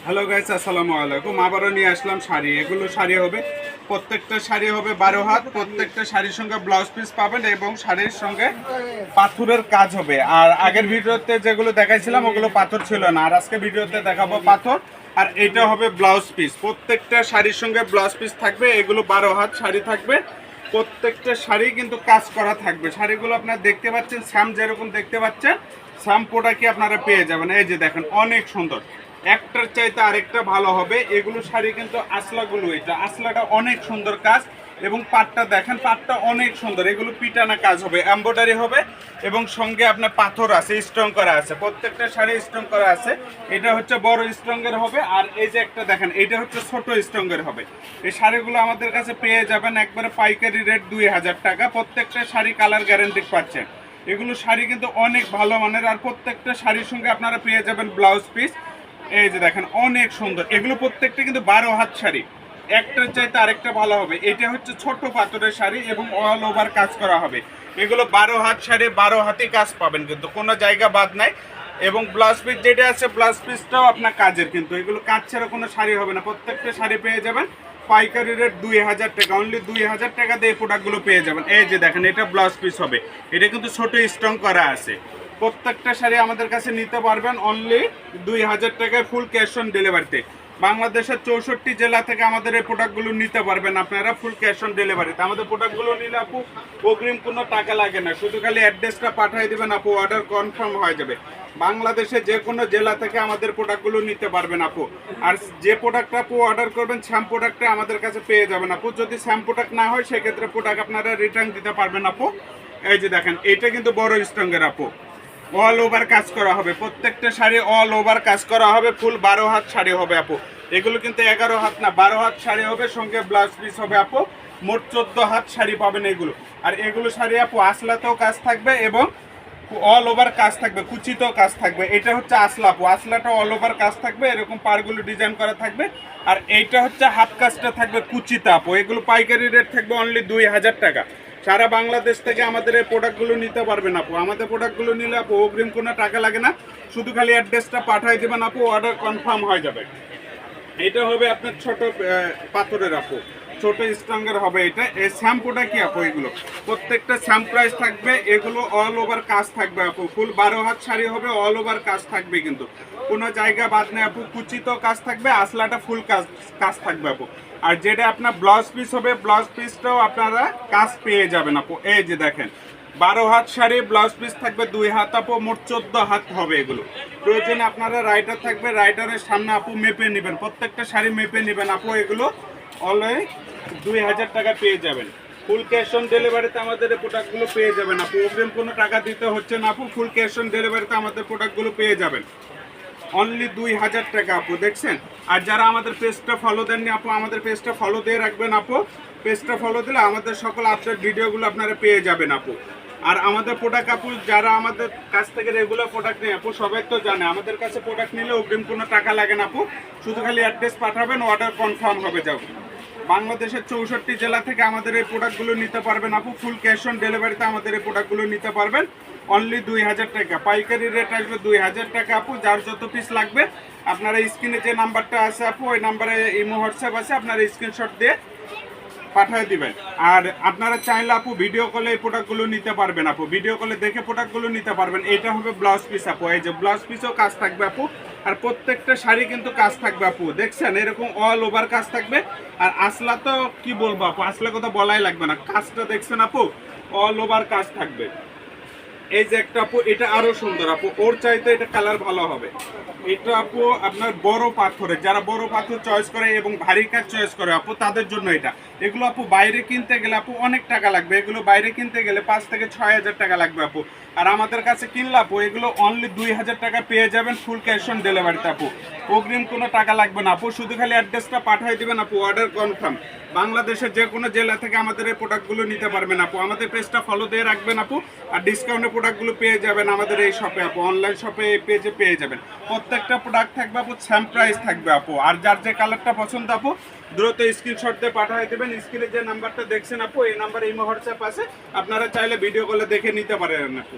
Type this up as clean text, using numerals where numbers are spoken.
Hello guys, আসসালামু আলাইকুম। আবারও নিয়ে আসলাম শাড়ি। এগুলো শাড়ি হবে, প্রত্যেকটা শাড়ি হবে 12 হাত। প্রত্যেকটা শাড়ির সঙ্গে ব্লাউজ পিস পাবেন এবং শাড়ির সঙ্গে পাথরের কাজ হবে। আর আগের ভিডিওতে যেগুলো দেখাইছিলাম ওগুলো পাথর ছিল না, আর আজকে ভিডিওতে দেখাবো পাথর। আর এটা হবে ব্লাউজ পিস, প্রত্যেকটা শাড়ির সঙ্গে ব্লাউজ পিস থাকবে। এগুলো 12 হাত শাড়ি থাকবে, প্রত্যেকটা শাড়ি কিন্তু কাজ করা থাকবে। শাড়িগুলো আপনারা দেখতে পাচ্ছেন, শ্যাম যেরকম দেখতে পাচ্ছেন শ্যাম প্রোডাক্টই আপনারা পেয়ে যাবেন। এই যে দেখেন, অনেক সুন্দর, একটার চাইতে আরেকটা ভালো হবে। এগুলো শাড়ি কিন্তু আসলাগুলো, এটা আসলাটা অনেক সুন্দর কাজ, এবং পাটটা দেখেন, পাটটা অনেক সুন্দর। এগুলো পিটানা কাজ হবে, এমব্রয়ডারি হবে, এবং সঙ্গে আপনার পাথর আছে, স্ট্রং করা আছে। প্রত্যেকটা শাড়ি স্ট্রং করা আছে। এটা হচ্ছে বড় স্ট্রংয়ের হবে, আর এই যে একটা দেখেন, এটা হচ্ছে ছোট স্ট্রংয়ের হবে। এই শাড়িগুলো আমাদের কাছে পেয়ে যাবেন একবারে পাইকারি রেট 2000 টাকা। প্রত্যেকটা শাড়ি কালার গ্যারান্টি পাচ্ছেন। এগুলো শাড়ি কিন্তু অনেক ভালো মানের, আর প্রত্যেকটা শাড়ির সঙ্গে আপনারা পেয়ে যাবেন ব্লাউজ পিস। এই যে দেখেন, অনেক সুন্দর। এগুলো প্রত্যেকটা কিন্তু 12 হাত শাড়ি, একটার চাইতে আরেকটা ভালো হবে। এটা হচ্ছে ছোট পাথরের শাড়ি এবং অল ওভার কাজ করা হবে। এগুলো 12 হাত শাড়ি, 12 হাতেই কাজ পাবেন, কিন্তু কোনো জায়গা বাদ নাই। এবং ব্লাউজ পিস যেটা আছে, ব্লাউজ পিসটাও আপনার কাজের, কিন্তু এগুলো কাজ ছাড়া কোনো শাড়ি হবে না। প্রত্যেকটা শাড়ি পেয়ে যাবেন পাইকারি রেট 2000 টাকা। অনলি 2000 টাকা দিয়ে এই প্রোডাক্টগুলো পেয়ে যাবেন। এই যে দেখেন, এটা ব্লাউজ পিস হবে, এটা কিন্তু ছোট স্ট্রং করা আছে। প্রত্যেকটা শাড়ি আমাদের কাছে নিতে পারবেন অনলি 2000 টাকায়, ফুল ক্যাশ অন ডেলিভারিতে। বাংলাদেশের 64 জেলা থেকে আমাদের এই প্রোডাক্টগুলো নিতে পারবেন আপনারা ফুল ক্যাশ অন ডেলিভারিতে। আমাদের প্রোডাক্টগুলো নিলে আপু অগ্রিম কোনো টাকা লাগে না, শুধু খালি অ্যাড্রেসটা পাঠিয়ে দেবেন আপু, অর্ডার কনফার্ম হয়ে যাবে। বাংলাদেশে যে কোনো জেলা থেকে আমাদের প্রোডাক্টগুলো নিতে পারবেন আপু। আর যে প্রোডাক্টটা আপু অর্ডার করবেন, স্যাম প্রোডাক্টটা আমাদের কাছে পেয়ে যাবেন আপু। যদি স্যাম প্রোডাক্ট না হয় সেক্ষেত্রে প্রোডাক্ট আপনারা রিটার্ন দিতে পারবেন আপু। এই যে দেখেন, এটা কিন্তু বড় স্ট্রংয়ের আপু, অল ওভার কাজ করা হবে। প্রত্যেকটা শাড়ি অল ওভার কাজ করা হবে, ফুল 12 হাত শাড়ি হবে আপু। এগুলো কিন্তু 11 হাত না, 12 হাত শাড়ি হবে, সঙ্গে ব্লাউজ পিস হবে আপু। মোট 14 হাত শাড়ি পাবেন এগুলো। আর এগুলো শাড়ি আপু আসলাতেও কাজ থাকবে এবং অল ওভার কাজ থাকবে, কুচিতেও কাজ থাকবে। এটা হচ্ছে আসলা আপু, আসলাটা অল ওভার কাজ থাকবে, এরকম পাড়গুলো ডিজাইন করা থাকবে। আর এইটা হচ্ছে হাফ কাজটা থাকবে কুচিতে আপু। এগুলো পাইকারি রেট থাকবে অনলি 2000 টাকা। সারা বাংলাদেশ থেকে আমাদের এই প্রোডাক্টগুলো নিতে পারবেন আপু। আমাদের প্রোডাক্টগুলো নিলে আপু অগ্রিম কোনো টাকা লাগে না, শুধু খালি অ্যাড্রেসটা পাঠিয়ে দেবেন আপু, অর্ডার কনফার্ম হয়ে যাবে। এটা হবে আপনার ছোট পাথরের আপু, ছোট স্ট্রংয়ের হবে এটা। এই শ্যাম্পুটা কি আপু, এগুলো প্রত্যেকটা শ্যাম প্রাইস থাকবে। এগুলো অল ওভার কাজ থাকবে আপু, ফুল 12 হাত শাড়ি হবে, অল ওভার কাজ থাকবে, কিন্তু কোনো জায়গা বাদ নেই আপু। কুচিতেও কাজ থাকবে, আসলাটা ফুল কাজ কাজ থাকবে আপু। আর যেটা আপনার ব্লাউজ পিস হবে, ব্লাউজ পিসটাও আপনারা কাজ পেয়ে যাবেন আপু। এই যে দেখেন, 12 হাত শাড়ি, ব্লাউজ পিস থাকবে 2 হাত আপু, মোট 14 হাত হবে এগুলো। প্রয়োজনে আপনারা রাইটার থাকবে, রাইটারের সামনে আপু মেপে নেবেন, প্রত্যেকটা শাড়ি মেপে নেবেন আপু। এগুলো অলওয়েজ 2000 টাকা পেয়ে যাবেন। ফুল ক্যাশ অন ডেলিভারিতে আমাদের এই প্রোডাক্টগুলো পেয়ে যাবেন আপু, অগ্রিম কোনো টাকা দিতে হচ্ছে না আপু। ফুল ক্যাশ অন ডেলিভারিতে আমাদের প্রোডাক্টগুলো পেয়ে যাবেন অনলি 2000 টাকা আপু, দেখছেন। আর যারা আমাদের পেজটা ফলো দেননি আপু, আমাদের পেজটা ফলো দিয়ে রাখবেন আপু। পেজটা ফলো দিলে আমাদের সকল আপডেট ভিডিওগুলো আপনারা পেয়ে যাবেন আপু। আর আমাদের প্রোডাক্ট আপু, যারা আমাদের কাছ থেকে রেগুলার প্রোডাক্ট নেই আপু, সবাই তো জানে আমাদের কাছে প্রোডাক্ট নিলে অগ্রিম কোনো টাকা লাগে না আপু, শুধু খালি অ্যাড্রেস পাঠাবেন, অর্ডার কনফার্ম হবে যাবে। বাংলাদেশের 64 জেলা থেকে আমাদের এই প্রোডাক্টগুলো নিতে পারবেন আপু, ফুল ক্যাশ অন ডেলিভারিতে আমাদের এই প্রোডাক্টগুলো নিতে পারবেন অনলি 2000 টাকা। পাইকারি রেট আসবে 2000 টাকা আপু। যার যত পিস লাগবে আপনারা স্ক্রিনে যে নাম্বারটা আছে আপু, ওই নাম্বারে ইমো হোয়াটসঅ্যাপ আছে, আপনারা স্ক্রিনশট দিয়ে পাঠিয়ে দিবেন। আর আপনারা চাইলে আপু ভিডিও কলে এই প্রোডাক্টগুলো নিতে পারবেন আপু, ভিডিও কলে দেখে প্রোডাক্টগুলো নিতে পারবেন। এটা হবে ব্লাউজ পিস আপু, এই যে ব্লাউজ পিসও কাজ থাকবে আপু। আর প্রত্যেকটা শাড়ি কিন্তু কাজ থাকবে আপু, দেখছেন, এরকম অল ওভার কাজ থাকবে। আর আসলা তো কি বলবো আপু, আসলা কথা বলাই লাগবে না, কাজটা দেখছেন আপু, অল ওভার কাজ থাকবে। এই যে একটা আপু, এটা আরো সুন্দর আপু, ওর চাইতে এটা কালার ভালো হবে। এটা আপু আপনার বড় পাথরের, যারা বড় পাথর চয়েস করে এবং ভারী কাজ চয়েস করে আপু, তাদের জন্য এটা। এগুলো আপু বাইরে কিনতে গেলে আপু অনেক টাকা লাগবে, এগুলো বাইরে কিনতে গেলে 5 থেকে 6000 টাকা লাগবে আপু। আর আমাদের কাছে কিনলে আপু এগুলো অনলি 2000 টাকা পেয়ে যাবেন, ফুল ক্যাশ অন ডেলিভারিতে আপু। অগ্রিম কোনো টাকা লাগবে না আপু, শুধু খালি অ্যাড্রেসটা পাঠিয়ে দেবেন আপু, অর্ডার কনফার্ম। বাংলাদেশের যে কোনো জেলা থেকে আমাদের এই প্রোডাক্টগুলো নিতে পারবেন আপু। আমাদের পেজটা ফলো দিয়ে রাখবেন আপু, আর ডিসকাউন্টের প্রোডাক্টগুলো পেয়ে যাবেন আমাদের এই শপে আপু, অনলাইন শপে এই পেজে পেয়ে যাবেন। প্রত্যেকটা প্রোডাক্ট থাকবে আপু, স্যাম প্রাইস থাকবে আপু। আর যার যে কালারটা পছন্দ আপু, দ্রুত স্ক্রিনশট দিয়ে পাঠিয়ে দেবেন। স্ক্রিনে যে নাম্বারটা দেখছেন আপু, এই নাম্বারে ইমো হোয়াটসঅ্যাপ আছে, আপনারা চাইলে ভিডিও কলে দেখে নিতে পারেন আপু।